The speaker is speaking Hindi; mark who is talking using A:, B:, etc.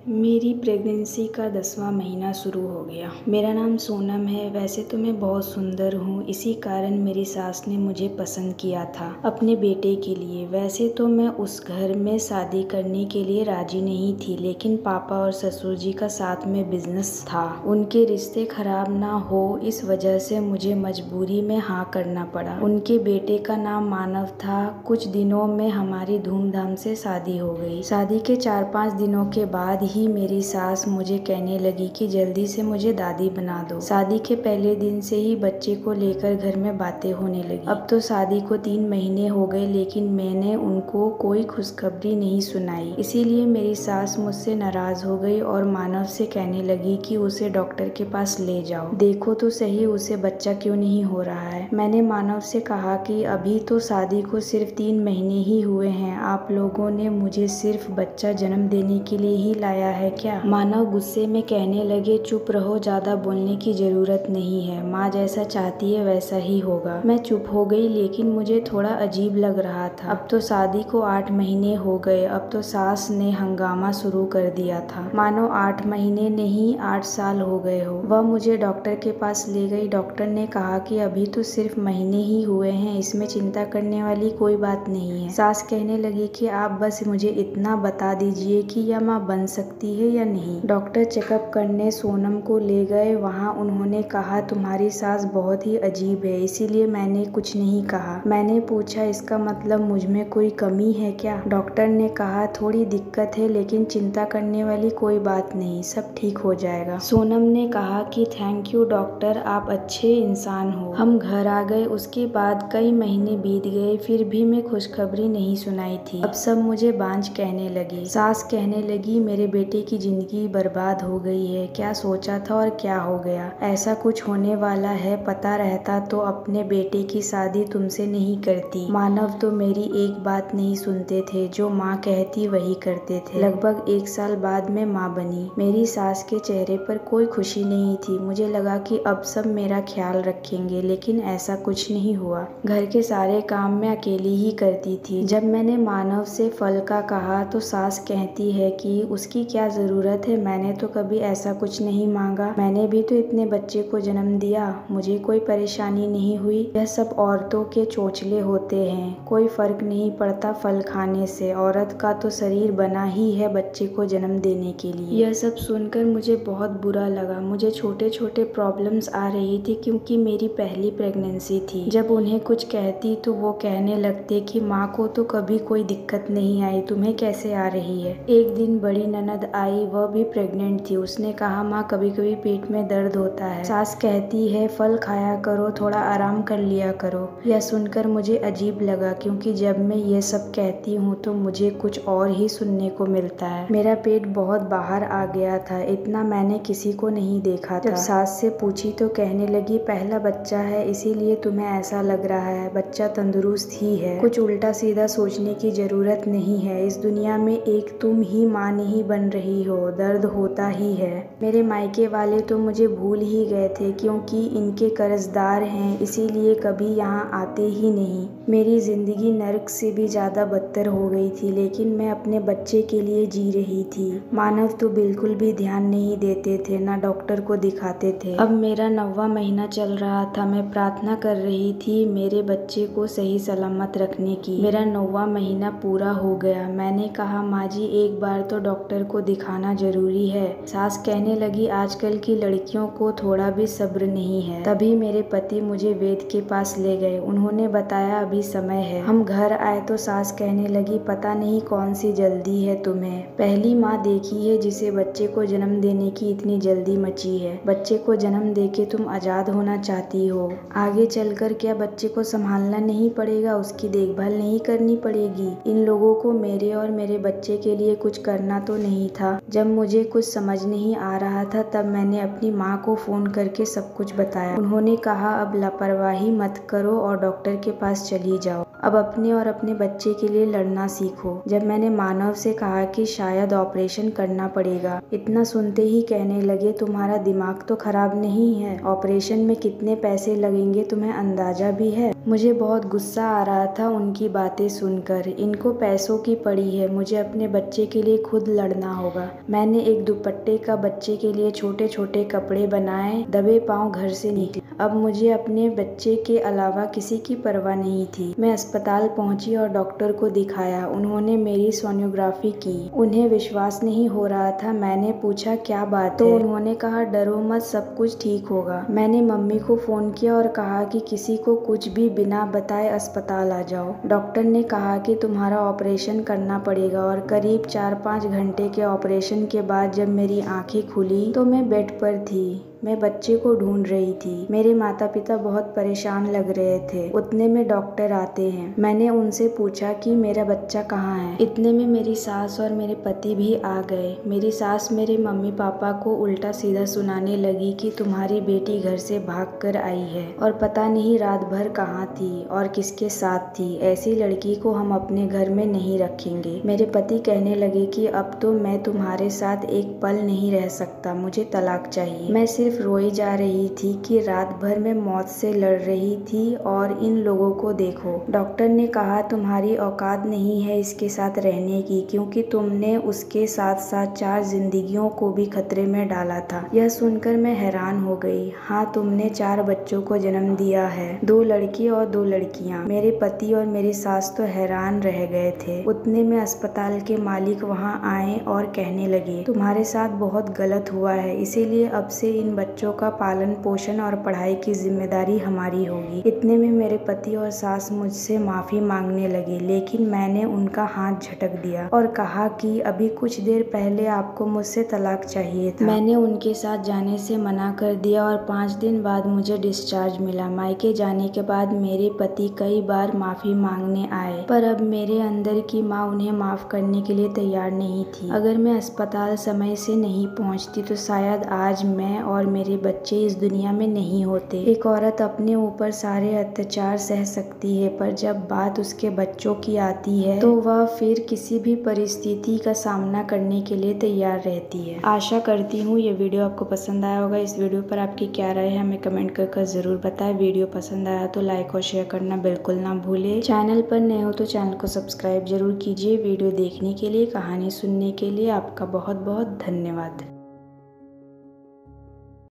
A: मेरी प्रेगनेंसी का 10वां महीना शुरू हो गया। मेरा नाम सोनम है। वैसे तो मैं बहुत सुंदर हूँ, इसी कारण मेरी सास ने मुझे पसंद किया था अपने बेटे के लिए। वैसे तो मैं उस घर में शादी करने के लिए राजी नहीं थी, लेकिन पापा और ससुर जी का साथ में बिजनेस था, उनके रिश्ते खराब ना हो इस वजह से मुझे मजबूरी में हाँ करना पड़ा। उनके बेटे का नाम मानव था। कुछ दिनों में हमारी धूमधाम से शादी हो गई। शादी के 4-5 दिनों के बाद ही मेरी सास मुझे कहने लगी कि जल्दी से मुझे दादी बना दो। शादी के पहले दिन से ही बच्चे को लेकर घर में बातें होने लगी। अब तो शादी को 3 महीने हो गए, लेकिन मैंने उनको कोई खुशखबरी नहीं सुनाई। इसीलिए मेरी सास मुझसे नाराज हो गई और मानव से कहने लगी कि उसे डॉक्टर के पास ले जाओ, देखो तो सही उसे बच्चा क्यों नहीं हो रहा है। मैंने मानव से कहा कि अभी तो शादी को सिर्फ 3 महीने ही हुए हैं, आप लोगों ने मुझे सिर्फ बच्चा जन्म देने के लिए ही लाया है क्या। मानव गुस्से में कहने लगे, चुप रहो, ज्यादा बोलने की जरूरत नहीं है, माँ जैसा चाहती है वैसा ही होगा। मैं चुप हो गई, लेकिन मुझे थोड़ा अजीब लग रहा था। अब तो शादी को 8 महीने हो गए। अब तो सास ने हंगामा शुरू कर दिया था, मानो 8 महीने नहीं 8 साल हो गए हो। वह मुझे डॉक्टर के पास ले गई। डॉक्टर ने कहा कि अभी तो सिर्फ महीने ही हुए हैं, इसमें चिंता करने वाली कोई बात नहीं है। सास कहने लगी कि आप बस मुझे इतना बता दीजिए कि यह माँ बन सकती है या नहीं। डॉक्टर चेकअप करने सोनम को ले गए। वहाँ उन्होंने कहा तुम्हारी सास बहुत ही अजीब है, इसीलिए मैंने कुछ नहीं कहा। मैंने पूछा इसका मतलब मुझ में कोई कमी है क्या। डॉक्टर ने कहा थोड़ी दिक्कत है, लेकिन चिंता करने वाली कोई बात नहीं, सब ठीक हो जाएगा। सोनम ने कहा कि थैंक यू डॉक्टर, आप अच्छे इंसान हो। हम घर आ गए। उसके बाद कई महीने बीत गए, फिर भी मैं खुशखबरी नहीं सुनाई थी। अब सब मुझे बांझ कहने लगे। सास कहने लगी मेरे बेटे की जिंदगी बर्बाद हो गई है, क्या सोचा था और क्या हो गया। ऐसा कुछ होने वाला है, पता रहता तो अपने बेटे की शादी तुमसे नहीं करती। मानव तो मेरी एक बात नहीं सुनते थे, जो माँ कहती वही करते थे। लगभग 1 साल बाद मैं माँ बनी। मेरी सास के चेहरे पर कोई खुशी नहीं थी। मुझे लगा कि अब सब मेरा ख्याल रखेंगे, लेकिन ऐसा कुछ नहीं हुआ। घर के सारे काम मैं अकेली ही करती थी। जब मैंने मानव से फल का कहा तो सास कहती है कि उसकी क्या जरूरत है, मैंने तो कभी ऐसा कुछ नहीं मांगा, मैंने भी तो इतने बच्चे को जन्म दिया, मुझे कोई परेशानी नहीं हुई। यह सब औरतों के चोचले होते हैं, कोई फर्क नहीं पड़ता फल खाने से, औरत का तो शरीर बना ही है बच्चे को जन्म देने के लिए। यह सब सुनकर मुझे बहुत बुरा लगा। मुझे छोटे छोटे प्रॉब्लम्स आ रही थी, क्योंकि मेरी पहली प्रेगनेंसी थी। जब उन्हें कुछ कहती तो वो कहने लगते कि माँ को तो कभी कोई दिक्कत नहीं आई, तुम्हें कैसे आ रही है। एक दिन बड़ी ननद आई, वह भी प्रेग्नेंट थी। उसने कहा माँ कभी कभी पेट में दर्द होता है। सास कहती है फल खाया करो, थोड़ा आराम कर लिया करो। यह सुनकर मुझे अजीब लगा, क्योंकि जब मैं ये सब कहती हूँ तो मुझे कुछ और ही सुनने को मिलता है। मेरा पेट बहुत बाहर आ गया था, इतना मैंने किसी को नहीं देखा था। जब सास से पूछी तो कहने लगी पहला बच्चा है, इसीलिए तुम्हें ऐसा लग रहा है, बच्चा तंदुरुस्त ही है, कुछ उल्टा सीधा सोचने की जरूरत नहीं है। इस दुनिया में एक तुम ही माँ नहीं बन रही हो, दर्द होता ही है। मेरे मायके वाले तो मुझे भूल ही गए थे, क्योंकि इनके कर्जदार हैं, इसीलिए कभी यहाँ आते ही नहीं। मेरी जिंदगी नर्क से भी ज्यादा बदतर हो गई थी, लेकिन मैं अपने बच्चे के लिए जी रही थी। मानव तो बिल्कुल भी ध्यान नहीं देते थे, ना डॉक्टर को दिखाते थे। अब मेरा 9वां महीना चल रहा था। मैं प्रार्थना कर रही थी मेरे बच्चे को सही सलामत रखने की। मेरा 9वां महीना पूरा हो गया। मैंने कहा माँ जी एक बार तो डॉक्टर को दिखाना जरूरी है। सास कहने लगी आजकल की लड़कियों को थोड़ा भी सब्र नहीं है। तभी मेरे पति मुझे वेद के पास ले गए। उन्होंने बताया अभी समय है। हम घर आए तो सास कहने लगी पता नहीं कौन सी जल्दी है तुम्हें, पहली माँ देखी है जिसे बच्चे को जन्म देने की इतनी जल्दी मची है। बच्चे को जन्म देके तुम आजाद होना चाहती हो, आगे चलकर क्या बच्चे को संभालना नहीं पड़ेगा, उसकी देखभाल नहीं करनी पड़ेगी। इन लोगों को मेरे और मेरे बच्चे के लिए कुछ करना तो नहीं था। जब मुझे कुछ समझ नहीं आ रहा था तब मैंने अपनी माँ को फोन करके सब कुछ बताया। उन्होंने कहा अब लापरवाही मत करो और डॉक्टर के पास चली जाओ। अब अपने और अपने बच्चे के लिए लड़ना सीखो। जब मैंने मानव से कहा कि शायद ऑपरेशन करना पड़ेगा, इतना सुनते ही कहने लगे तुम्हारा दिमाग तो खराब नहीं है, ऑपरेशन में कितने पैसे लगेंगे तुम्हें अंदाजा भी है। मुझे बहुत गुस्सा आ रहा था उनकी बातें सुनकर। इनको पैसों की पड़ी है, मुझे अपने बच्चे के लिए खुद लड़ना होगा। मैंने एक दुपट्टे का बच्चे के लिए छोटे छोटे कपड़े बनाए, दबे पांव घर से निकली। अब मुझे अपने बच्चे के अलावा किसी की परवाह नहीं थी। मैं अस्पताल पहुंची और डॉक्टर को दिखाया। उन्होंने मेरी सोनोग्राफी की। उन्हें विश्वास नहीं हो रहा था। मैंने पूछा क्या बात है, तो उन्होंने कहा डरो मत, सब कुछ ठीक होगा। मैंने मम्मी को फोन किया और कहा कि किसी को कुछ भी बिना बताए अस्पताल आ जाओ। डॉक्टर ने कहा कि तुम्हारा ऑपरेशन करना पड़ेगा और करीब 4-5 घंटे के ऑपरेशन के बाद जब मेरी आंखें खुली तो मैं बेड पर थी। मैं बच्चे को ढूंढ रही थी। मेरे माता पिता बहुत परेशान लग रहे थे। उतने में डॉक्टर आते हैं। मैंने उनसे पूछा कि मेरा बच्चा कहाँ है। इतने में मेरी सास और मेरे पति भी आ गए। मेरी सास मेरे मम्मी पापा को उल्टा सीधा सुनाने लगी कि तुम्हारी बेटी घर से भाग कर आई है और पता नहीं रात भर कहाँ थी और किसके साथ थी। ऐसी लड़की को हम अपने घर में नहीं रखेंगे। मेरे पति कहने लगे कि अब तो मैं तुम्हारे साथ एक पल नहीं रह सकता, मुझे तलाक चाहिए। मैं सिर्फ रोई जा रही थी कि रात भर मैं मौत से लड़ रही थी और इन लोगों को देखो। डॉक्टर ने कहा तुम्हारी औकात नहीं है इसके साथ रहने की, क्योंकि तुमने उसके साथ साथ 4 जिंदगियों को भी खतरे में डाला था। यह सुनकर मैं हैरान हो गई। हाँ, तुमने 4 बच्चों को जन्म दिया है, 2 लड़के और 2 लड़कियां। मेरे पति और मेरी सास तो हैरान रह गए थे। उतने में अस्पताल के मालिक वहाँ आए और कहने लगे तुम्हारे साथ बहुत गलत हुआ है, इसीलिए अब से इन बच्चों का पालन पोषण और पढ़ाई की जिम्मेदारी हमारी होगी। इतने में मेरे पति और सास मुझसे माफी मांगने लगे, लेकिन मैंने उनका हाथ झटक दिया और कहा कि अभी कुछ देर पहले आपको मुझसे तलाक चाहिए था। मैंने उनके साथ जाने से मना कर दिया और 5 दिन बाद मुझे डिस्चार्ज मिला। मायके जाने के बाद मेरे पति कई बार माफी मांगने आए, पर अब मेरे अंदर की माँ उन्हें माफ करने के लिए तैयार नहीं थी। अगर मैं अस्पताल समय से नहीं पहुँचती तो शायद आज मैं और मेरे बच्चे इस दुनिया में नहीं होते। एक औरत अपने ऊपर सारे अत्याचार सह सकती है, पर जब बात उसके बच्चों की आती है तो वह फिर किसी भी परिस्थिति का सामना करने के लिए तैयार रहती है। आशा करती हूँ ये वीडियो आपको पसंद आया होगा। इस वीडियो पर आपकी क्या राय है हमें कमेंट कर जरूर बताएं। वीडियो पसंद आया तो लाइक और शेयर करना बिल्कुल ना भूले। चैनल पर नए हो तो चैनल को सब्सक्राइब जरूर कीजिए। वीडियो देखने के लिए, कहानी सुनने के लिए आपका बहुत बहुत धन्यवाद।